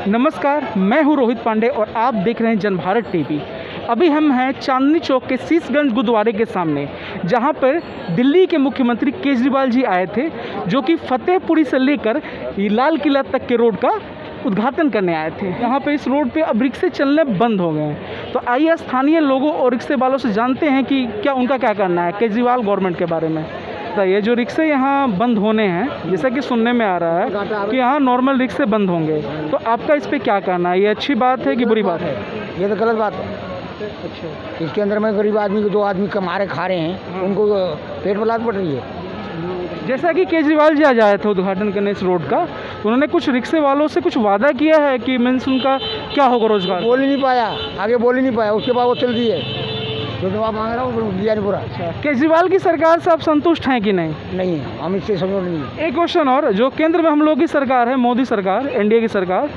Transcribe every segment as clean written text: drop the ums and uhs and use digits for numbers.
नमस्कार, मैं हूं रोहित पांडे और आप देख रहे हैं जनभारत टीवी। अभी हम हैं चांदनी चौक के शीशगंज गुरुद्वारे के सामने, जहां पर दिल्ली के मुख्यमंत्री केजरीवाल जी आए थे, जो कि फतेहपुरी से लेकर लाल किला तक के रोड का उद्घाटन करने आए थे। यहाँ पे इस रोड पे अब रिक्शे चलने बंद हो गए हैं। तो आइए स्थानीय लोगों और रिक्शे वालों से जानते हैं कि उनका क्या करना है केजरीवाल गवर्नमेंट के बारे में। तो ये जो रिक्शे यहाँ बंद होने हैं, जैसा कि सुनने में आ रहा है कि यहाँ नॉर्मल रिक्शे बंद होंगे, तो आपका इस पर क्या कहना है? ये अच्छी बात है कि बुरी बात है? ये तो गलत बात है। अच्छा, इसके अंदर में गरीब आदमी को 2 आदमी कमा रहे खा रहे हैं, उनको पेट पर लात पड़ रही है। जैसा कि केजरीवाल जी आज आए थे उद्घाटन करने इस रोड का, तो उन्होंने कुछ रिक्शे वालों से कुछ वादा किया है कि मीन्स उनका क्या होगा रोजगार? बोल ही नहीं पाया, आगे बोल ही नहीं पाया, उसके बाद वो चल दिए। जो जवाब मांग रहा हूँ दिया नहीं पूरा। केजरीवाल की सरकार से आप संतुष्ट हैं कि नहीं? नहीं, हम इससे समझ नहीं है। एक क्वेश्चन और, जो केंद्र में हम लोग की सरकार है, मोदी सरकार, एनडीए की सरकार,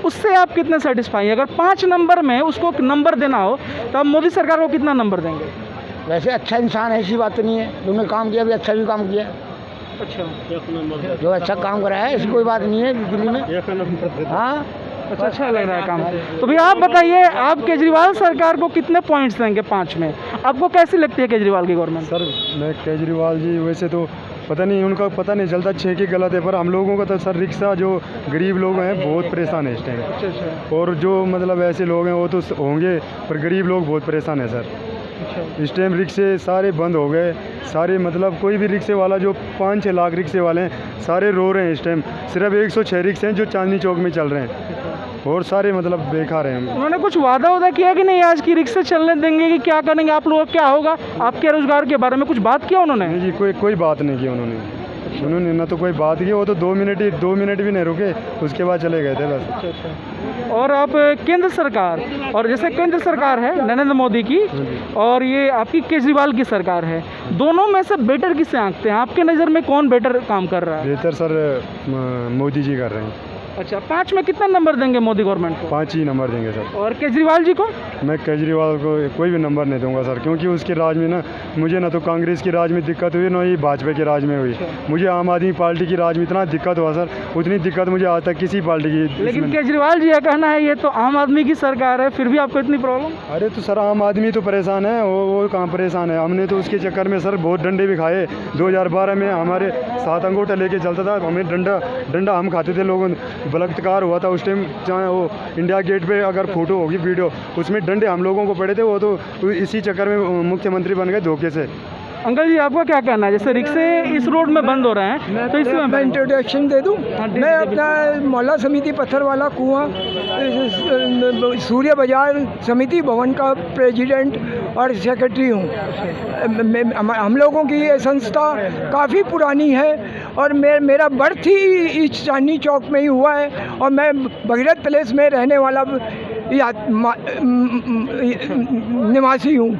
उससे आप कितने सेटिस्फाई हैं? अगर 5 नंबर में उसको नंबर देना हो तो आप मोदी सरकार को कितना नंबर देंगे? वैसे अच्छा इंसान है, ऐसी बात तो नहीं है। उन्होंने काम किया भी, अच्छा भी काम किया। अच्छा, जो अच्छा काम करा है, ऐसी कोई बात नहीं है दिल्ली में। हाँ, अच्छा लग रहा है काम। तो भैया आप बताइए, आप केजरीवाल सरकार को कितने पॉइंट्स देंगे 5 में? आपको कैसी लगती है केजरीवाल की गवर्नमेंट? सर, मैं केजरीवाल जी वैसे तो पता नहीं, उनका पता नहीं चलता अच्छे की गलत है, पर हम लोगों का तो सर रिक्शा जो गरीब लोग हैं बहुत परेशान है इस टाइम। अच्छा। और जो मतलब ऐसे लोग हैं वो तो होंगे, पर गरीब लोग बहुत परेशान है सर। इस टाइम रिक्शे सारे बंद हो गए, सारे मतलब कोई भी रिक्शे वाला, जो 5-6 लाख रिक्शे वाले हैं सारे रो रहे हैं इस टाइम। सिर्फ 106 रिक्शे हैं जो चांदनी चौक में चल रहे हैं, और सारे मतलब बेकार हैं। उन्होंने कुछ वादा किया कि नहीं आज की रिक्शे चलने देंगे, कि क्या करेंगे आप लोग, क्या होगा आपके रोजगार के बारे में कुछ बात किया उन्होंने? नहीं जी, कोई बात नहीं की उन्होंने ना तो कोई बात की। वो तो 2 मिनट भी नहीं रुके, उसके बाद चले गए थे बस। अच्छा। और आप केंद्र सरकार, और जैसे केंद्र सरकार है नरेंद्र मोदी की, और ये आपकी केजरीवाल की सरकार है, दोनों में से बेटर किसे आंकते हैं? आपके नज़र में कौन बेटर काम कर रहा है? बेहतर सर मोदी जी कर रहे हैं। अच्छा, 5 में कितना नंबर देंगे मोदी गवर्नमेंट को? 5 ही नंबर देंगे सर। और केजरीवाल जी को? मैं केजरीवाल को कोई भी नंबर नहीं दूंगा सर, क्योंकि उसके राज में ना मुझे ना तो कांग्रेस की राज में दिक्कत हुई, ना ही भाजपा के राज में हुई। मुझे आम आदमी पार्टी की राज में इतना दिक्कत हुआ सर, उतनी दिक्कत मुझे आज तक किसी पार्टी की। लेकिन केजरीवाल जी का कहना है ये तो आम आदमी की सरकार है, फिर भी आपको इतनी प्रॉब्लम? अरे तो सर आम आदमी तो परेशान है, वो कहाँ परेशान है? हमने तो उसके चक्कर में सर बहुत डंडे भी खाए। 2012 में हमारे 7 अंगूठा लेके चलता था, हमें डंडा हम खाते थे। लोगों बलात्कार हुआ था उस टाइम, चाहे वो इंडिया गेट पे अगर फोटो होगी वीडियो, उसमें डंडे हम लोगों को पड़े थे। वो तो इसी चक्कर में मुख्यमंत्री बन गए धोखे से। अंकल जी आपका क्या कहना है? जैसे रिक्शे इस रोड में बंद हो रहे हैं, तो इसमें मैं इंट्रोडक्शन दे दूं। मैं अपना मोहल्ला समिति पत्थरवाला कुआं सूर्य बाजार समिति भवन का प्रेसिडेंट और सेक्रेटरी हूं। हम लोगों की ये संस्था काफ़ी पुरानी है, और मेरा बर्थ ही इस चांदनी चौक में ही हुआ है, और मैं भगीरथ पैलेस में रहने वाला निवासी हूँ।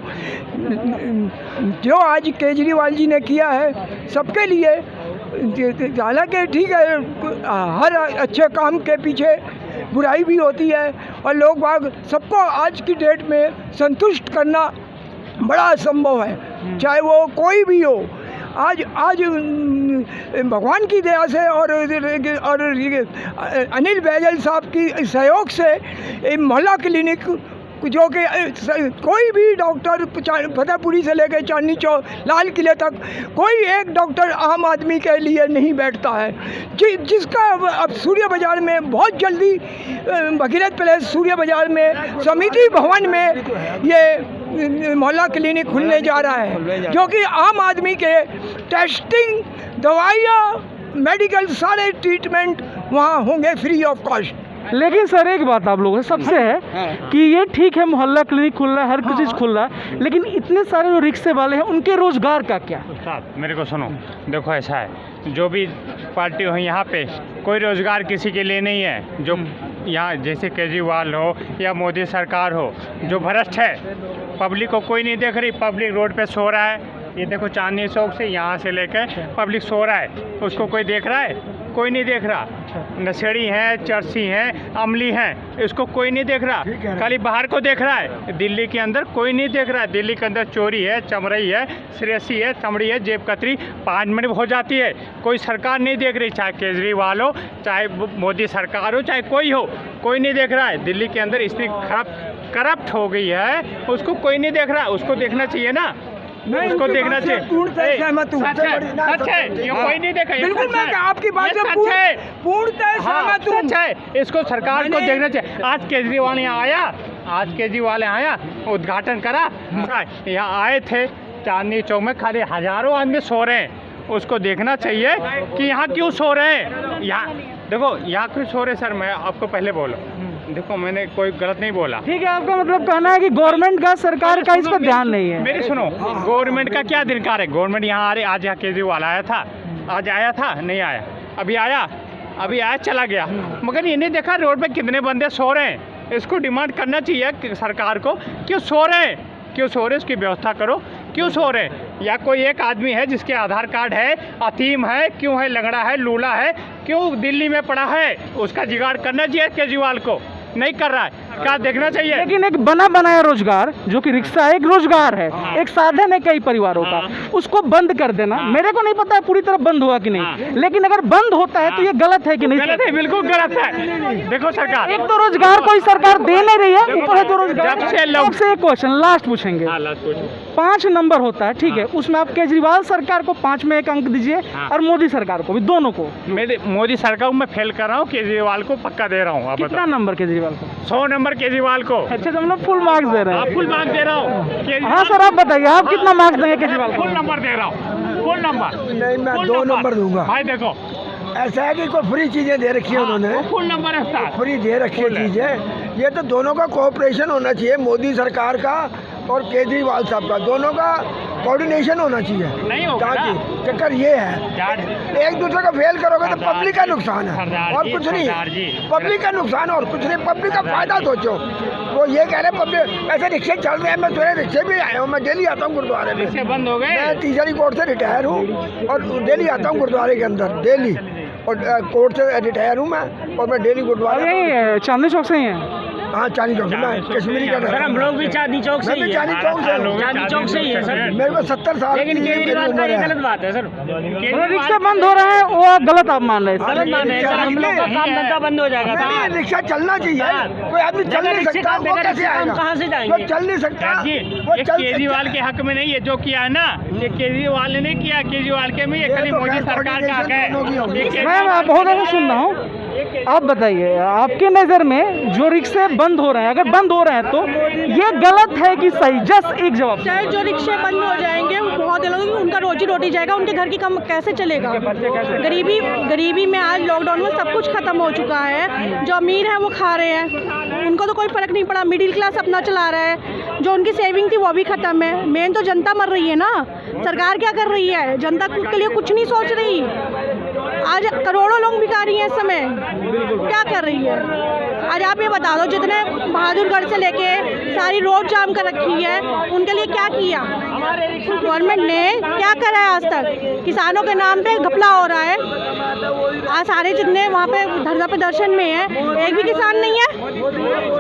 जो आज केजरीवाल जी ने किया है सबके लिए, हालांकि ठीक है, हर अच्छे काम के पीछे बुराई भी होती है, और लोग बाग सबको आज की डेट में संतुष्ट करना बड़ा असंभव है, चाहे वो कोई भी हो। आज भगवान की दया से और अनिल बैजल साहब की सहयोग से मोहल्ला क्लिनिक, जो कि कोई भी डॉक्टर फतेहपुरी से लेकर चांदनी चौक लाल किले तक कोई एक डॉक्टर आम आदमी के लिए नहीं बैठता है, जिसका अब सूर्य बाजार में बहुत जल्दी भगीरथ पैलेस सूर्य बाजार में समिति भवन में ये मोहल्ला क्लिनिक खुलने जा रहा है, जो कि आम आदमी के टेस्टिंग, दवाइयाँ, मेडिकल सारे ट्रीटमेंट वहाँ होंगे फ्री ऑफ कॉस्ट। लेकिन सर एक बात आप लोगों से सबसे है कि ये ठीक है मोहल्ला क्लिनिक खुल रहा है, हर चीज़ खुल रहा है, लेकिन इतने सारे जो रिक्शे वाले हैं उनके रोजगार का क्या? साहब मेरे को सुनो, देखो ऐसा है, जो भी पार्टी हो यहाँ पे कोई रोजगार किसी के लिए नहीं है। जो यहाँ जैसे केजरीवाल हो या मोदी सरकार हो, जो भ्रष्ट है, पब्लिक को कोई नहीं देख रही। पब्लिक रोड पे सो रहा है, ये देखो चांदनी चौक से यहाँ से लेकर पब्लिक सो रहा है, उसको कोई देख रहा है? कोई नहीं देख रहा। नशेड़ी हैं, चरसी हैं, अमली हैं, इसको कोई नहीं देख रहा। खाली बाहर को देख रहा है, दिल्ली के अंदर कोई नहीं देख रहा है। दिल्ली के अंदर चोरी है, चमरई है, श्रेयसी है, चमड़ी है, जेब कतरी 5 मिनट में हो जाती है। कोई सरकार नहीं देख रही, चाहे केजरीवाल हो, चाहे मोदी सरकार हो, चाहे कोई हो, कोई नहीं देख रहा है। दिल्ली के अंदर इतनी करप्ट हो गई है, उसको कोई नहीं देख रहा। उसको देखना चाहिए ना, उसको देखना चाहिए। पूर्णतः सहमत हूँ। सच है, ये कोई नहीं देखा। बिल्कुल मैं आपकी बात से पूर्णतः सहमत हूँ। सच है, इसको सरकार को देखना चाहिए। आज केजरीवाल यहाँ आया, उद्घाटन करा, यहाँ आए थे चांदनी चौक में, खाली हजारों आदमी सो रहे हैं। उसको देखना चाहिए कि यहाँ क्यों सो रहे हैं। यहाँ देखो, यहाँ क्यों सो रहे। सर मैं आपको पहले बोला, देखो मैंने कोई गलत नहीं बोला। ठीक है, आपका मतलब कहना है कि गवर्नमेंट का, सरकार का इस पर ध्यान नहीं है। मेरी सुनो, गवर्नमेंट का क्या अधिकार है। गवर्नमेंट यहाँ आ रही, आज यहाँ केजरीवाल आया था, आज आया था, नहीं आया, अभी आया चला गया, मगर ये नहीं देखा रोड पे कितने बंदे सो रहे हैं। इसको डिमांड करना चाहिए कि सरकार को, क्यों सो रहे हैं, उसकी व्यवस्था करो। क्यों सो रहे हैं? या कोई एक आदमी है जिसके आधार कार्ड है, अतीम है, क्यों है, लंगड़ा है, लूला है, क्यों दिल्ली में पड़ा है, उसका जुगाड़ करना चाहिए केजरीवाल को। नहीं कर रहा है, क्या देखना चाहिए। लेकिन एक बना बनाया रोजगार, जो कि रिक्शा एक रोजगार है, एक साधन है कई परिवारों का, उसको बंद कर देना। मेरे को नहीं पता है पूरी तरह बंद हुआ कि नहीं, लेकिन अगर बंद होता है तो ये गलत है कि नहीं? गलत है, बिल्कुल गलत है। देखो सरकार, एक तो रोजगार कोई सरकार दे नहीं रही है, ऊपर है जो रोजगार। जब से लोग एक क्वेश्चन लास्ट पूछेंगे। 5 नंबर होता है, ठीक है, उसमें आप केजरीवाल सरकार को 5 में 1 अंक दीजिए और मोदी सरकार को भी, दोनों को। मेरे मोदी सरकार को मैं फेल कर रहा हूँ, केजरीवाल को पक्का दे रहा हूँ। कितना नंबर केजरीवाल को? 100 नंबर केजरीवाल को। अच्छा, तो हम लोग फुल मार्क्स दे रहे हैं। फुल मार्क्स दे रहा हूँ। हाँ सर, आप बताइए आप कितना मार्क्स देंगे केजरीवाल को? फुल नंबर दे रहा हूँ, फुल नंबर। नहीं, मैं 2 नंबर दूंगा। भाई देखो, ऐसा है कि कोई फ्री चीजें दे रखी है उन्होंने, फुल नंबर है उसका। फ्री दे रखी है चीजें। ये तो दोनों का कोऑपरेशन होना चाहिए, मोदी सरकार का और केजरीवाल साहब का, दोनों का कोऑर्डिनेशन होना चाहिए। नहीं होगा ना। चक्कर ये है, एक दूसरे का फेल करोगे तो पब्लिक का नुकसान है और कुछ नहीं। पब्लिक का नुकसान और कुछ नहीं, पब्लिक का फायदा सोचो। वो ये कह रहे हैं पब्लिक, ऐसे रिक्शे चल रहे हैं, मैं थोड़े रिक्शे भी आया हूँ, मैं डेली आता हूँ गुरुद्वारे में। रिक्शे बंद हो गए। मैं तीसरी कोर्ट से रिटायर हूँ और डेली आता हूँ गुरुद्वारे के अंदर, डेली। और कोर्ट से रिटायर हूँ मैं, और मैं डेली गुरुद्वारे। चांदनी चौक से ही है? हाँ, चांदनी चौक से, मैं कश्मीरी का। सर हम लोग भी चांदनी चौक से ही है। चांदनी चौक से ही है सर। मेरे को 70 साल लेकिन केजरीवाल का ये गलत बात है सर। रिक्शा बंद हो रहा है, वो गलत आप मान रहे हैं? गलत मान रहे हैं सर, हम लोग का काम धंधा बंद हो जाएगा सर। रिक्शा चलना चाहिए, कोई आदमी चल नहीं सकता, वो कैसे आएगा? कहाँ से जाएंगे? वो चल नहीं सकता, वो ये चल केजरीवाल के हक में नहीं है जो किया है ना, ये केजरीवाल ने नहीं किया। केजरीवाल के में ये खाली मोदी सरकार का हक है। मैं बहुत अच्छा सुन रहा हूँ। आप बताइए, आपके नज़र में जो रिक्शे बंद हो रहे हैं, अगर बंद हो रहे हैं तो ये गलत है कि सही? जस्ट एक जवाब। चाहे जो रिक्शे बंद हो जाएंगे, बहुत लोग, उनका रोजी रोटी जाएगा, उनके घर की काम कैसे चलेगा? गरीबी में आज लॉकडाउन में सब कुछ खत्म हो चुका है। जो अमीर हैं वो खा रहे हैं, उनको तो कोई फर्क नहीं पड़ा। मिडिल क्लास अपना चला रहा है, जो उनकी सेविंग थी वो भी खत्म है। मेन तो जनता मर रही है ना। सरकार क्या कर रही है? जनता के लिए कुछ नहीं सोच रही। आज करोड़ों लोग भिखारी हैं इस समय, क्या कर रही है? आज आप ये बता दो, जितने बहादुरगढ़ से लेके सारी रोड जाम कर रखी है, उनके लिए क्या किया गवर्नमेंट ने? क्या करा है आज तक? किसानों के नाम पे घपला हो रहा है। आज सारे जितने वहाँ पे धरना प्रदर्शन में है, एक भी किसान नहीं है।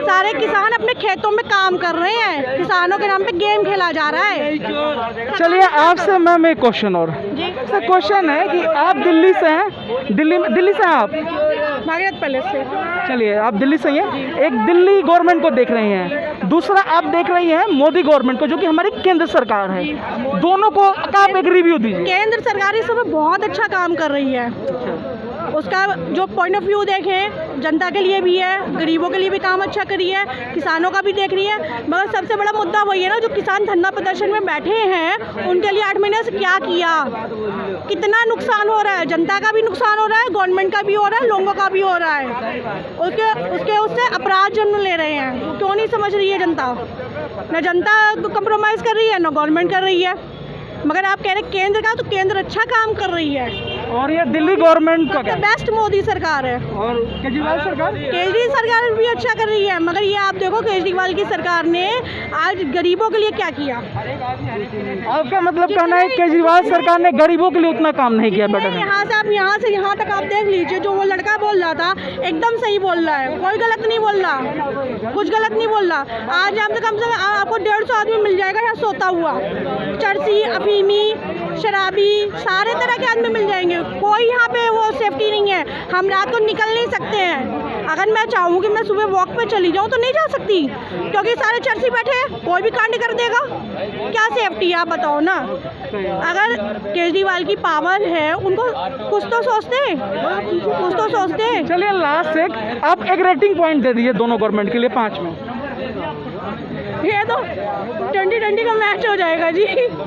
सारे किसान अपने खेतों में काम कर रहे हैं, किसानों के नाम पे गेम खेला जा रहा है। चलिए आपसे मैम एक क्वेश्चन और। सर क्वेश्चन है कि आप दिल्ली से हैं, दिल्ली से हैं आप? भागीरथ पैलेस से। चलिए, आप दिल्ली से हैं, एक दिल्ली गवर्नमेंट को देख रही हैं, दूसरा आप देख रही हैं मोदी गवर्नमेंट को, जो कि हमारी केंद्र सरकार है। दोनों को आप एक रिव्यू दीजिए। केंद्र सरकार इस समय बहुत अच्छा काम कर रही है। उसका जो पॉइंट ऑफ व्यू देखें, जनता के लिए भी है, गरीबों के लिए भी काम अच्छा करी है, किसानों का भी देख रही है। मगर सबसे बड़ा मुद्दा वही है ना, जो किसान धरना प्रदर्शन में बैठे हैं, उनके लिए 8 महीने से क्या किया? कितना नुकसान हो रहा है? जनता का भी नुकसान हो रहा है, गवर्नमेंट का भी हो रहा है, लोगों का भी हो रहा है। उससे अपराध जन्म ले रहे हैं। क्यों नहीं समझ रही है जनता? न जनता कंप्रोमाइज़ कर रही है, न गवर्नमेंट कर रही है। मगर आप कह रहे केंद्र का, तो केंद्र अच्छा काम कर रही है। और ये दिल्ली गवर्नमेंट का क्या है? बेस्ट मोदी सरकार है। और केजरीवाल सरकार? केजरीवाल सरकार भी अच्छा कर रही है, मगर ये आप देखो केजरीवाल की सरकार ने आज गरीबों के लिए क्या किया। आपका मतलब कहना है केजरीवाल सरकार ने गरीबों के लिए उतना काम नहीं किया बेटा? यहाँ से आप यहाँ से यहाँ तक आप देख लीजिए, जो वो लड़का बोल रहा था एकदम सही बोल रहा है, कोई गलत नहीं बोल रहा, कुछ गलत नहीं बोल रहा। आज आप कम से कम आपको 150 आदमी मिल जाएगा यहाँ सोता हुआ, चरसी, अफीमी, शराबी, सारे तरह के आदमी मिल जाएंगे। कोई यहाँ पे वो सेफ्टी नहीं है। हम रात को निकल नहीं सकते हैं। अगर मैं चाहूँ कि मैं सुबह वॉक पे चली जाऊँ तो नहीं जा सकती, क्योंकि सारे चरसी बैठे हैं, कोई भी कांड कर देगा। क्या सेफ्टी है आप बताओ ना। अगर केजरीवाल की पावर है, उनको कुछ तो सोचते हैं, कुछ तो सोचते हैं। चलिए लास्ट एक आप एक रेटिंग पॉइंट दे दीजिए दोनों गवर्नमेंट के लिए 5 में। ये तो 2020 का मैच हो जाएगा जी।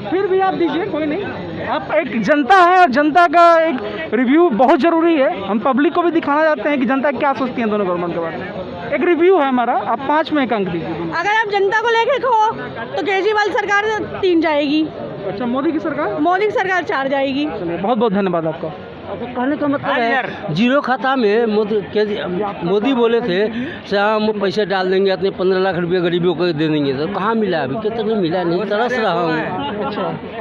फिर भी आप दीजिए, कोई नहीं। आप एक जनता है और जनता का एक रिव्यू बहुत ज़रूरी है। हम पब्लिक को भी दिखाना चाहते हैं कि जनता क्या सोचती है दोनों गवर्नमेंट के बारे में। एक रिव्यू है हमारा, आप 5 में एक अंक दीजिए। अगर आप जनता को लेके कहो तो केजरीवाल सरकार 3 जाएगी। अच्छा, मोदी की सरकार? मोदी की सरकार 4 जाएगी। चलिए, बहुत बहुत धन्यवाद आपका। कहने का मतलब है जीरो खाता में मोदी बोले थे से हम पैसे डाल देंगे, अपने 15 लाख रुपये गरीबों को दे देंगे। तो कहाँ मिला अभी? कितना मिला नहीं,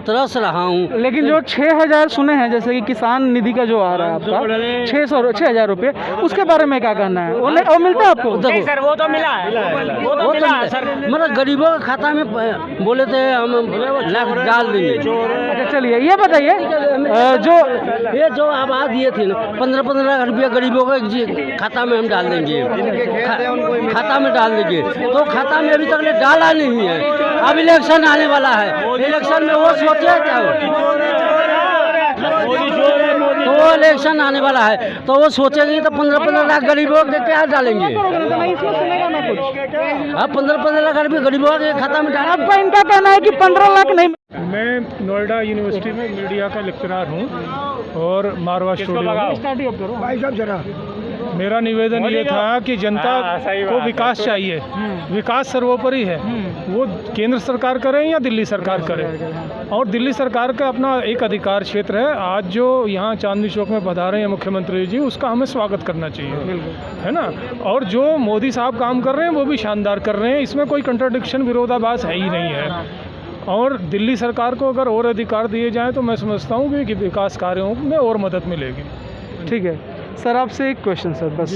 तरस रहा हूँ। लेकिन जो 6,000 सुने हैं, जैसे कि किसान निधि का जो आ रहा है आपका 6,000 रुपये, उसके बारे में क्या कहना है? वो मिलता है आपको? नहीं सर, वो तो मिला है, वो तो मिला है सर। मतलब गरीबों के खाता में बोले थे हम लाख डाल देंगे। अच्छा, चलिए ये बताइए, जो आवाज दिए थे ना 15 लाख रुपया गरीबों के खाता में हम डाल देंगे, खाता में डाल देंगे। तो खाता में अभी तक डाला नहीं है। अब इलेक्शन आने वाला है, इलेक्शन में वो सोचे क्या तो वो इलेक्शन आने वाला है तो वो सोचेंगे तो 15 लाख गरीबों के क्या डालेंगे। अब 15 लाख रुपये गरीबों के खाता में डाला। आपका इनका कहना है कि 15 लाख नहीं। मैं नोएडा यूनिवर्सिटी में मीडिया का लेक्चरर हूँ और मारवा स्टूडियो। भाई साहब जरा मेरा निवेदन ये था कि जनता को विकास चाहिए, विकास सर्वोपरि है। वो केंद्र सरकार करे या दिल्ली सरकार करे, और दिल्ली सरकार का अपना एक अधिकार क्षेत्र है। आज जो यहाँ चांदनी चौक में पधारे हैं मुख्यमंत्री जी, उसका हमें स्वागत करना चाहिए, है ना। और जो मोदी साहब काम कर रहे हैं वो भी शानदार कर रहे हैं, इसमें कोई कंट्राडिक्शन, विरोधाभास है ही नहीं है। और दिल्ली सरकार को अगर और अधिकार दिए जाएँ तो मैं समझता हूँ कि विकास कार्यों में और मदद मिलेगी। ठीक है सर, आपसे एक क्वेश्चन सर, बस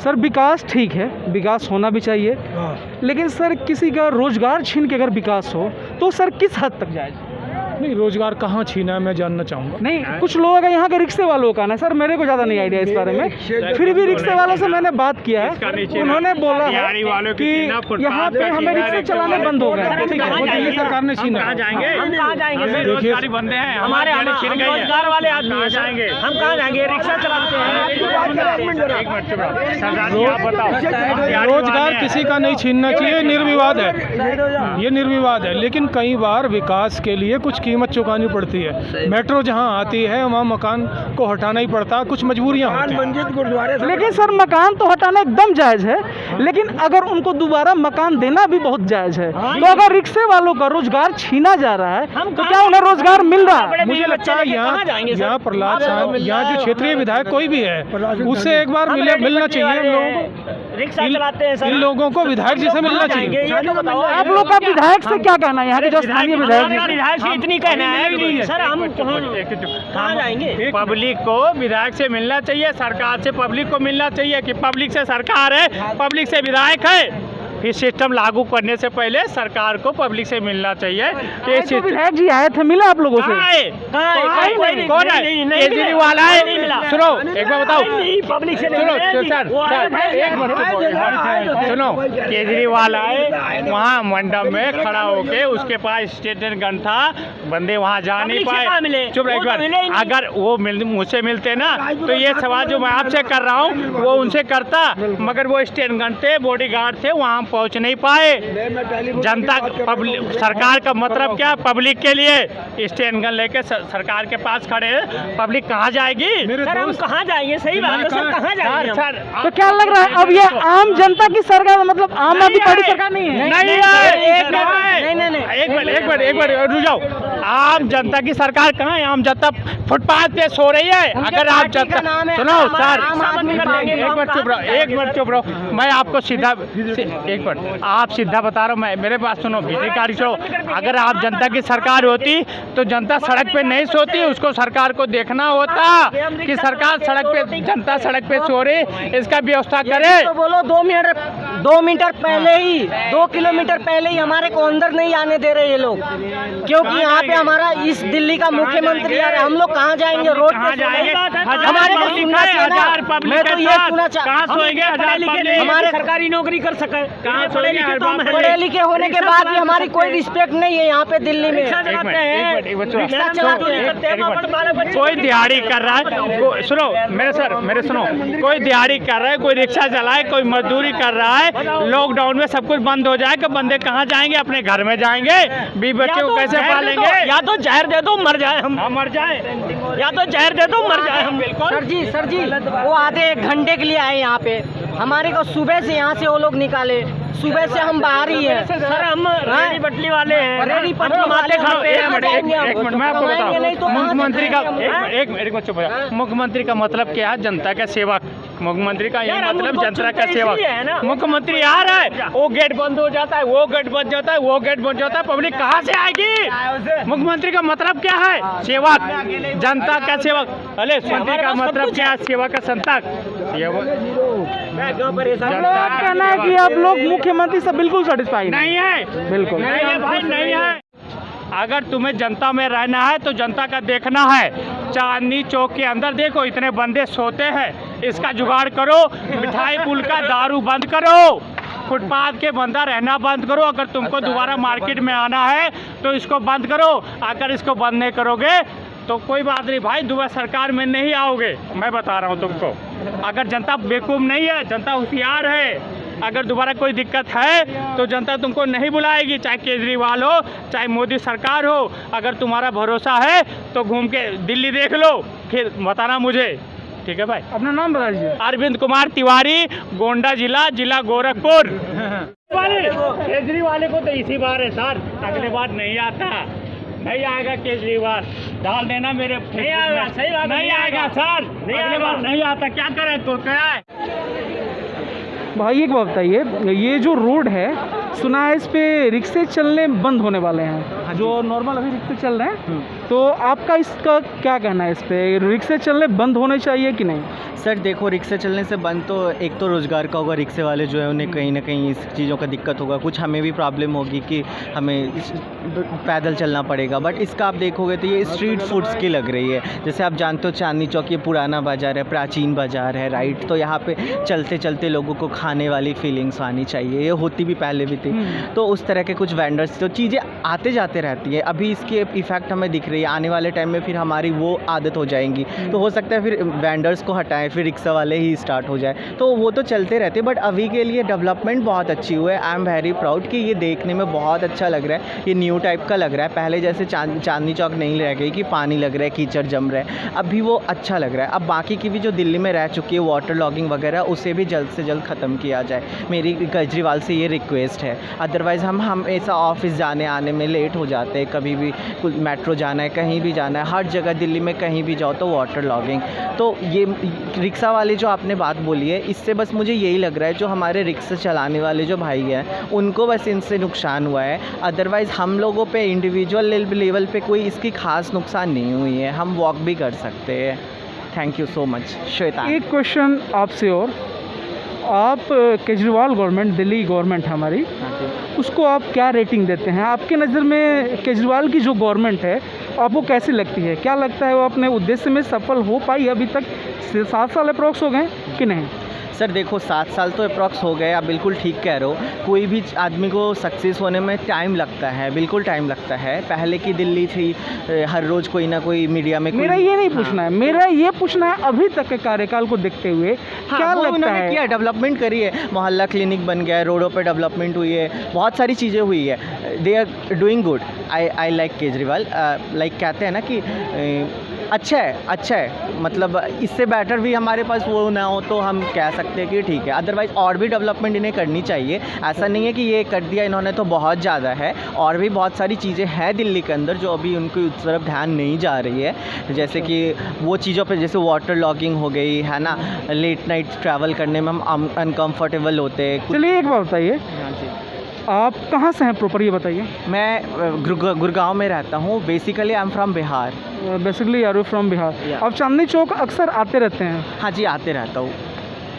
सर, विकास ठीक है, विकास होना भी चाहिए, लेकिन सर किसी का रोजगार छीन के अगर विकास हो तो सर किस हद तक जाए? नहीं, रोजगार कहाँ छीना है मैं जानना चाहूँगा। नहीं, कुछ लोग का यहाँ के रिक्शे वालों का ना सर, मेरे को ज़्यादा नहीं आइडिया इस बारे में, फिर भी रिक्शे वालों से मैंने बात किया है, उन्होंने बोला है कि यहाँ पे हमें रिक्शे चलाने बंद हो गए। ठीक है, दिल्ली सरकार ने छीना। हम कहाँ जाएंगे? देखिए बंदे हैं, हमारे रोजगार वाले आदमी हैं जाएंगे, हम कहाँ जाएंगे? रिक्शा चलाते हैं। रोजगार किसी का नहीं छीनना चाहिए, निर्विवाद है, ये निर्विवाद है। लेकिन कई बार विकास के लिए कुछ कीमत चुकानी पड़ती है। मेट्रो जहां आती है वहां मकान को हटाना ही पड़ता है, कुछ मजबूरियां होती हैं। लेकिन सर मकान तो हटाना एकदम जायज़ है, लेकिन अगर उनको दोबारा मकान देना भी बहुत जायज़ है। तो अगर रिक्शे वालों का रोजगार छीना जा रहा है तो क्या उन्हें रोजगार मिल रहा है? मुझे लगता है यहाँ प्रहलाद साहब, यहाँ जो क्षेत्रीय विधायक कोई भी है, उससे एक बार मिलना चाहिए हम लोगों को। रिक्शा चलाते हैं सर, इन लोगों को विधायक जी से मिलना चाहिए। आप लोग का विधायक से क्या कहना है? यहाँ के जो स्थानीय विधायक से इतनी कहना है सर, हम कहाँ जाएंगे? पब्लिक को विधायक से मिलना चाहिए, सरकार से पब्लिक को मिलना चाहिए कि पब्लिक से सरकार है, पब्लिक से विधायक है। इस सिस्टम लागू करने से पहले सरकार को पब्लिक से मिलना चाहिए। विधायक जी आए थे, मिला आप लोगों से? कौन है? केजरीवाल आए? सुनो एक बार बताओ, पब्लिक से सुनो, केजरीवाल आए, वहाँ मंडप में खड़ा होके उसके पास स्टेटमेंट गन था, बंदे वहाँ जा नहीं पाए। चुप एक बार, अगर वो मुझसे मिलते ना तो ये सवाल जो मैं आपसे कर रहा हूँ वो उनसे करता, मगर वो स्टेट गन थे, बॉडीगार्ड थे, वहाँ पहुंच नहीं पाए। जनता सरकार का मतलब क्या? पब्लिक के लिए स्टैंड गन लेके सरकार के पास खड़े हैं, पब्लिक कहाँ जाएगी? सर हम कहाँ जाएंगे? सही बात है सर, कहाँ जाएंगे? सर तो क्या लग रहा है अब ये आम जनता की सरकार, मतलब आम आदमी पार्टी सरकार नहीं है? नहीं, एक बार रुक जाओ। आम जनता की सरकार कहाँ है? आम जनता फुटपाथ पे सो रही है। अगर आप जनता सुनो सर, एक मिनट चुप रहो। मैं आपको सीधा एक मिनट आप सीधा बता रहा हूँ, मैं मेरे पास सुनो, बिजली कार्य छोड़ो। अगर आप जनता की सरकार होती तो जनता सड़क पे नहीं सोती, उसको सरकार को देखना होता कि सरकार सड़क पे, जनता सड़क पे सो रही, इसका व्यवस्था करे। तो बोलो 2 मीटर पहले ही 2 किलोमीटर पहले ही हमारे को अंदर नहीं आने दे रहे ये लोग, क्योंकि यहाँ पे हमारा इस दिल्ली का मुख्यमंत्री आ रहा है। हम लोग कहाँ जाएंगे? रोड पे जाएंगे? हमारे को सुनना चाहिए ना। मैं तो ये सुना कहाँ सोएंगे? हमारे सरकारी नौकरी कर सके, कहाँ सोएंगे? पढ़े लिखे होने के बाद भी हमारी कोई रिस्पेक्ट नहीं है यहाँ पे दिल्ली में। कोई दिहाड़ी कर रहा है, सुनो मेरे सुनो, कोई दिहाड़ी कर रहा है, कोई रिक्शा चलाए, कोई मजदूरी कर रहा है। लॉकडाउन में सब कुछ बंद हो जाएगा, बंदे कहाँ जाएंगे? अपने घर में जाएंगे। बीवी बच्चे को कैसे पालेंगे? या तो जहर दे दो मर जाए हम, मर जाए, या तो जहर दे दो मर जाए हम। सर जी वो आधे 1 घंटे के लिए आए यहाँ पे, हमारे को सुबह से यहाँ से वो लोग निकाले, सुबह से हम बाहर ही हैं सर। हम रेडी पटली वाले हैं, रेडी पटली वाले एक मिनट मैं आपको बता रहा हूँ। मुख्यमंत्री का एक चुप हो जाओ। मुख्यमंत्री का मतलब क्या है? जनता का सेवक। मुख्यमंत्री का यही मतलब जनता का सेवक। मुख्यमंत्री आ रहा है, वो गेट बंद हो जाता है, वो गेट बंद जाता है, वो गेट बंद जाता है, पब्लिक कहाँ से आएगी? मुख्यमंत्री का मतलब क्या है? सेवक, जनता का सेवक। अरे मुख्यमंत्री का मतलब क्या है? सेवा का संतक। कहना है कि आप लोग मुख्यमंत्री से बिल्कुल सेटिस्फाई नहीं है, बिल्कुल नहीं है भाई, नहीं है। अगर तुम्हें जनता में रहना है तो जनता का देखना है। चांदनी चौक के अंदर देखो, इतने बंदे सोते हैं, इसका जुगाड़ करो। मिठाई पुल का दारू बंद करो, फुटपाथ के बंदा रहना बंद करो। अगर तुमको दोबारा मार्केट में आना है तो इसको बंद करो। अगर इसको बंद नहीं करोगे तो कोई बात नहीं भाई, दोबारा सरकार में नहीं आओगे। मैं बता रहा हूँ तुमको, अगर जनता बेवकूफ़ नहीं है, जनता होशियार है। अगर दोबारा कोई दिक्कत है तो जनता तुमको नहीं बुलाएगी, चाहे केजरीवाल हो, चाहे मोदी सरकार हो। अगर तुम्हारा भरोसा है तो घूम के दिल्ली देख लो, फिर बताना मुझे। ठीक है भाई, अपना नाम बता दीजिए। अरविंद कुमार तिवारी, गोंडा जिला गोरखपुर। केजरीवाल को तो इसी बार है सर, अगले बार नहीं आता, नहीं आएगा केजरीवाल। डाल देना मेरे, नहीं आएगा, सही बात नहीं आएगा सर, अगले बार नहीं आता। क्या करें तो क्या है भाई? एक बात बताइए, ये जो रोड है, सुना है इस पे रिक्शे चलने बंद होने वाले हैं, जो नॉर्मल अभी रिक्शे चल रहे हैं, तो आपका इसका क्या कहना है? इस पे रिक्शे चलने बंद होने चाहिए कि नहीं? सर देखो, रिक्शे चलने से बंद तो एक तो रोज़गार का होगा, रिक्शे वाले जो है उन्हें कहीं ना कहीं इस चीज़ों का दिक्कत होगा, कुछ हमें भी प्रॉब्लम होगी कि हमें पैदल चलना पड़ेगा। बट इसका आप देखोगे तो ये स्ट्रीट फूड्स की लग रही है। जैसे आप जानते हो चांदनी चौक ये पुराना बाज़ार है, प्राचीन बाज़ार है, राइट? तो यहाँ पे चलते चलते लोगों को खाने वाली फीलिंग्स आनी चाहिए, ये होती भी पहले भी थी। तो उस तरह के कुछ वेंडर्स, तो चीज़ें आते जाते रहती है। अभी इसकी इफ़ेक्ट हमें दिख रही है, आने वाले टाइम में फिर हमारी वो आदत हो जाएंगी। तो हो सकता है फिर वेंडर्स को हटाएं, फिर रिक्शा वाले ही स्टार्ट हो जाए, तो वो तो चलते रहते। बट अभी के लिए डेवलपमेंट बहुत अच्छी हुई है। आई एम वेरी प्राउड कि ये देखने में बहुत अच्छा लग रहा है, ये न्यू टाइप का लग रहा है। पहले जैसे चांदनी चौक नहीं रह गई कि पानी लग रहा है, कीचड़ जम रहा है, अभी वो अच्छा लग रहा है। अब बाकी की भी जो दिल्ली में रह चुकी है वाटर लॉगिंग वगैरह, उसे भी जल्द से जल्द ख़त्म किया जाए, मेरी केजरीवाल से ये रिक्वेस्ट है। अदरवाइज़ हम हमेशा ऑफिस जाने आने में लेट हो जाते हैं, कभी भी कुछ मेट्रो जाना है, कहीं भी जाना है, हर जगह दिल्ली में कहीं भी जाओ तो वाटर लॉगिंग। तो ये रिक्शा वाले जो आपने बात बोली है, इससे बस मुझे यही लग रहा है जो हमारे रिक्शा चलाने वाले जो भाई हैं उनको बस इनसे नुकसान हुआ है। अदरवाइज़ हम लोगों पे इंडिविजुअल लेवल पे कोई इसकी खास नुकसान नहीं हुई है, हम वॉक भी कर सकते हैं। Thank you so much Shweta. एक क्वेश्चन आपसे और, आप केजरीवाल गवर्नमेंट, दिल्ली गवर्नमेंट हमारी, उसको आप क्या रेटिंग देते हैं? आपके नज़र में केजरीवाल की जो गवर्नमेंट है आपको कैसी लगती है? क्या लगता है वो अपने उद्देश्य में सफल हो पाई? अभी तक 7 साल अप्रॉक्स हो गए कि नहीं? सर देखो 7 साल तो अप्रॉक्स हो गए, आप बिल्कुल ठीक कह रहे हो। कोई भी आदमी को सक्सेस होने में टाइम लगता है, बिल्कुल टाइम लगता है। पहले की दिल्ली थी, हर रोज़ कोई ना कोई मीडिया में मेरा ये नहीं पूछना है, मेरा ये पूछना है अभी तक के कार्यकाल को देखते हुए क्या लगता है? क्या डेवलपमेंट करी है, मोहल्ला क्लिनिक बन गया है, रोडों पे डेवलपमेंट हुई है, बहुत सारी चीज़ें हुई है। They are doing good. I like Kejriwal. Like कहते हैं ना कि अच्छा है, मतलब इससे बेटर भी हमारे पास वो ना हो तो हम कह सकते हैं कि ठीक है। अदरवाइज़ और भी डेवलपमेंट इन्हें करनी चाहिए। ऐसा नहीं है कि ये कर दिया इन्होंने तो बहुत ज़्यादा है, और भी बहुत सारी चीज़ें हैं दिल्ली के अंदर जो अभी उनकी उस तरफ ध्यान नहीं जा रही है। जैसे कि वो चीज़ों पे, जैसे वाटर लॉगिंग हो गई है ना, लेट नाइट ट्रैवल करने में हम अनकम्फर्टेबल होते हैं। चलिए एक बात बताइए, हाँ जी, आप कहाँ से हैं प्रॉपर, ये बताइए। मैं गुड़गांव में रहता हूँ। Basically I am from Bihar. Basically are you from Bihar? Yeah. आप चांदनी चौक अक्सर आते रहते हैं। हाँ जी, आते रहता हूँ।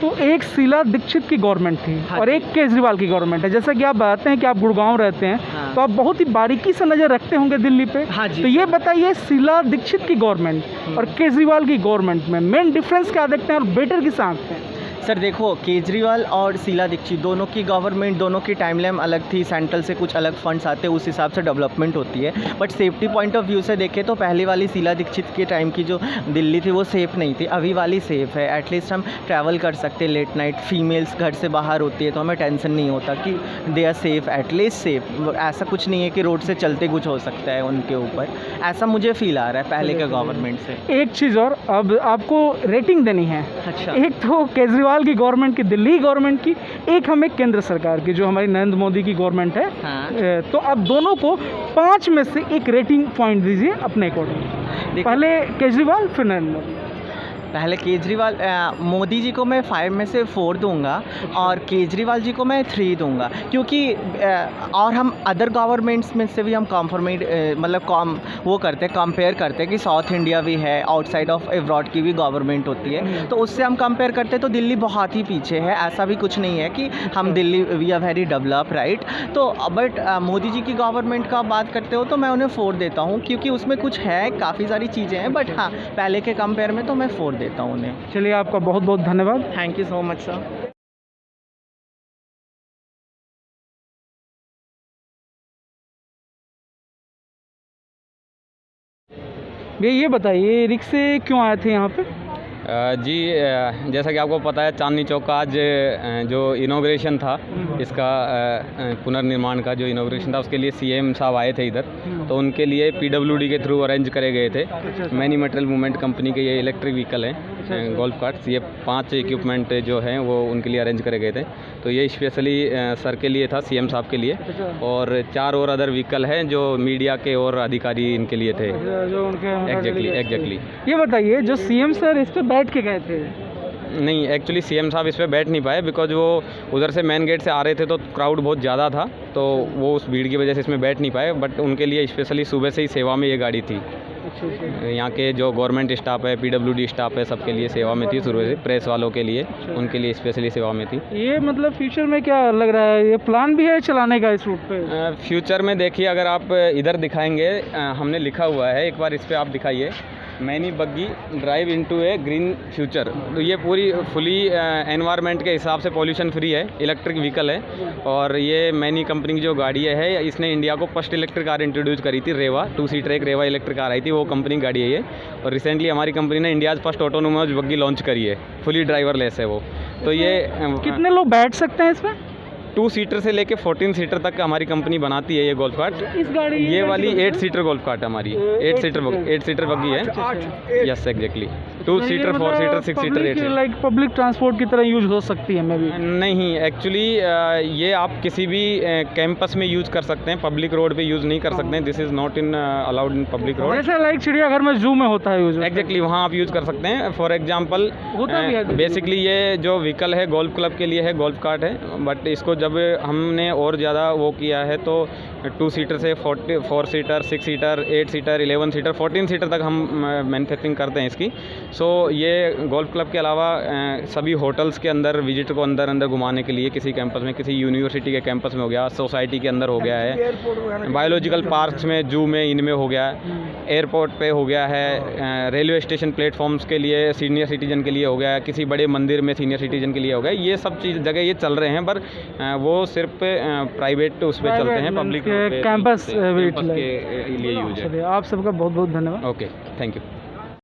तो एक शीला दीक्षित की गवर्नमेंट थी हाँ और एक केजरीवाल की गवर्नमेंट है। जैसा कि आप बताते हैं कि आप गुड़गांव रहते हैं, हाँ। तो आप बहुत ही बारीकी से नज़र रखते होंगे दिल्ली पे। हाँ जी। तो ये बताइए, शीला दीक्षित की गवर्नमेंट और केजरीवाल की गवर्नमेंट में मेन डिफरेंस क्या देखते हैं और बेटर किसे आंकते हैं? सर देखो, केजरीवाल और शीला दीक्षित दोनों की गवर्नमेंट, दोनों की टाइमलाइन अलग थी। सेंट्रल से कुछ अलग फंड्स आते हैं, उस हिसाब से डेवलपमेंट होती है। But safety point of view से देखें तो पहली वाली शीला दीक्षित के टाइम की जो दिल्ली थी वो सेफ़ नहीं थी। अभी वाली सेफ़ है। एटलीस्ट हम ट्रैवल कर सकते हैं लेट नाइट। फीमेल्स घर से बाहर होती है तो हमें टेंशन नहीं होता कि they are safe, at least safe. ऐसा कुछ नहीं है कि रोड से चलते कुछ हो सकता है उनके ऊपर। ऐसा मुझे फील आ रहा है पहले के गवर्नमेंट से। एक चीज़ और, अब आपको रेटिंग देनी है। अच्छा। एक तो केजरीवाल की गवर्नमेंट की, दिल्ली गवर्नमेंट की, एक हमें केंद्र सरकार की जो हमारी नरेंद्र मोदी की गवर्नमेंट है। हाँ। तो आप दोनों को 5 में से एक रेटिंग पॉइंट दीजिए अपने अकॉर्डिंग। पहले केजरीवाल, फिर नरेंद्र मोदी। पहले केजरीवाल, मोदी जी को मैं 5 में से 4 दूंगा और केजरीवाल जी को मैं 3 दूंगा, क्योंकि और हम अदर गवर्नमेंट्स में से भी हम मतलब वो करते हैं, कंपेयर करते हैं कि साउथ इंडिया भी है, आउटसाइड ऑफ अब्रॉड की भी गवर्नमेंट होती है, तो उससे हम कंपेयर करते हैं तो दिल्ली बहुत ही पीछे है। ऐसा भी कुछ नहीं है कि हम Delhi we are very develop, right. तो बट मोदी जी की गवर्नमेंट का बात करते हो तो मैं उन्हें 4 देता हूँ, क्योंकि उसमें कुछ है, काफ़ी सारी चीज़ें हैं। बट हाँ, पहले के कंपेयर में तो मैं 4 देता हूँ उन्हें। चलिए, आपका बहुत बहुत धन्यवाद। Thank you so much sir. भैया ये बताइए, रिक्शे क्यों आए थे यहाँ पे? जी, जैसा कि आपको पता है, चांदनी चौक का आज जो इनॉग्रेशन था, इसका पुनर्निर्माण का जो इनॉग्रेशन था, उसके लिए सीएम साहब आए थे इधर। तो उनके लिए पीडब्ल्यूडी के थ्रू अरेंज करे गए थे। मैनी मटेरियल मूवमेंट कंपनी के ये इलेक्ट्रिक व्हीकल हैं, गोल्फ कार्ट्स। ये 5 इक्विपमेंट जो हैं वो उनके लिए अरेंज करे गए थे। तो ये स्पेशली सर के लिए था, सीएम साहब के लिए। और 4 और अदर व्हीकल हैं जो मीडिया के और अधिकारी इनके लिए थे। जो उनके एग्जैक्टली। ये बताइए, जो सीएम सर इस पे बैठ के गए थे? नहीं, एक्चुअली सीएम साहब इस पे बैठ नहीं पाए, बिकॉज वो उधर से मेन गेट से आ रहे थे तो क्राउड बहुत ज़्यादा था, तो वो उस भीड़ की वजह से इसमें बैठ नहीं पाए। बट उनके लिए स्पेशली सुबह से ही सेवा में ये गाड़ी थी। यहाँ के जो गवर्नमेंट स्टाफ है, पीडब्ल्यूडी स्टाफ है, सबके लिए सेवा में थी शुरू से। प्रेस वालों के लिए, उनके लिए स्पेशली सेवा में थी। ये मतलब फ्यूचर में क्या लग रहा है, ये प्लान भी है चलाने का इस रूट पे? फ्यूचर में देखिए, अगर आप इधर दिखाएंगे, हमने लिखा हुआ है, एक बार इस पर आप दिखाइए, मैनी बग्गी ड्राइव इनटू ए ग्रीन फ्यूचर। तो ये पूरी फुली एनवायरनमेंट के हिसाब से पॉल्यूशन फ्री है, इलेक्ट्रिक व्हीकल है। और ये मैनी कंपनी की जो गाड़ी है, इसने इंडिया को फर्स्ट इलेक्ट्रिक कार इंट्रोड्यूस करी थी, रेवा 2 सीटर एक रेवा इलेक्ट्रिक कार आई थी, वो कंपनी गाड़ी है ये। और रिसेंटली हमारी कंपनी ने इंडियाज़ फर्स्ट ऑटोनोमस बग्गी लॉन्च करी है, फुली ड्राइवरलेस है वो। तो ये कितने लोग बैठ सकते हैं इसमें? 2 सीटर से लेके 14 सीटर तक हमारी कंपनी बनाती है ये गोल्फ कार्ट। इस गाड़ी ये वाली 8 सीटर गोल्फ कार्ट हमारी 8 सीटर बग्गी है। Yes, exactly. 2 seater, 4 seater, 6 seater, 8 seater. Like public transport की तरह यूज हो सकती है मे भी? नहीं, एक्चुअली ये आप किसी भी कैंपस में यूज़ कर सकते हैं, पब्लिक रोड पे यूज़ नहीं कर सकते हैं। This is not in allowed in public road. जैसे लाइक चिड़ियाघर में, जू में होता है यूज। एग्जैक्टली, वहाँ आप यूज़ कर सकते हैं। फॉर एग्जाम्पल, बेसिकली ये जो व्हीकल है गोल्फ क्लब के लिए है, गोल्फ कार्ट है। बट इसको जब हमने और ज़्यादा वो किया है तो 2 सीटर से 4 seater, 6 seater, 8 seater, 11 seater, 14 seater तक हम मैन्युफैक्चरिंग करते हैं इसकी। सो ये गोल्फ क्लब के अलावा सभी होटल्स के अंदर विजिटर को अंदर घुमाने के लिए, किसी कैंपस में, किसी यूनिवर्सिटी के कैंपस में हो गया, सोसाइटी के अंदर हो गया है, बायोलॉजिकल पार्क्स में, जू में, इनमें हो गया, एयरपोर्ट पे हो गया है, रेलवे स्टेशन प्लेटफॉर्म्स के लिए सीनियर सिटीजन के लिए हो गया, किसी बड़े मंदिर में सीनियर सिटीजन के लिए हो गया। ये सब चीज़ जगह ये चल रहे हैं, पर वो सिर्फ प्राइवेट उस पर चलते हैं, पब्लिक कैंपस के लिए यूज है। आप सबका बहुत बहुत धन्यवाद। Okay, thank you.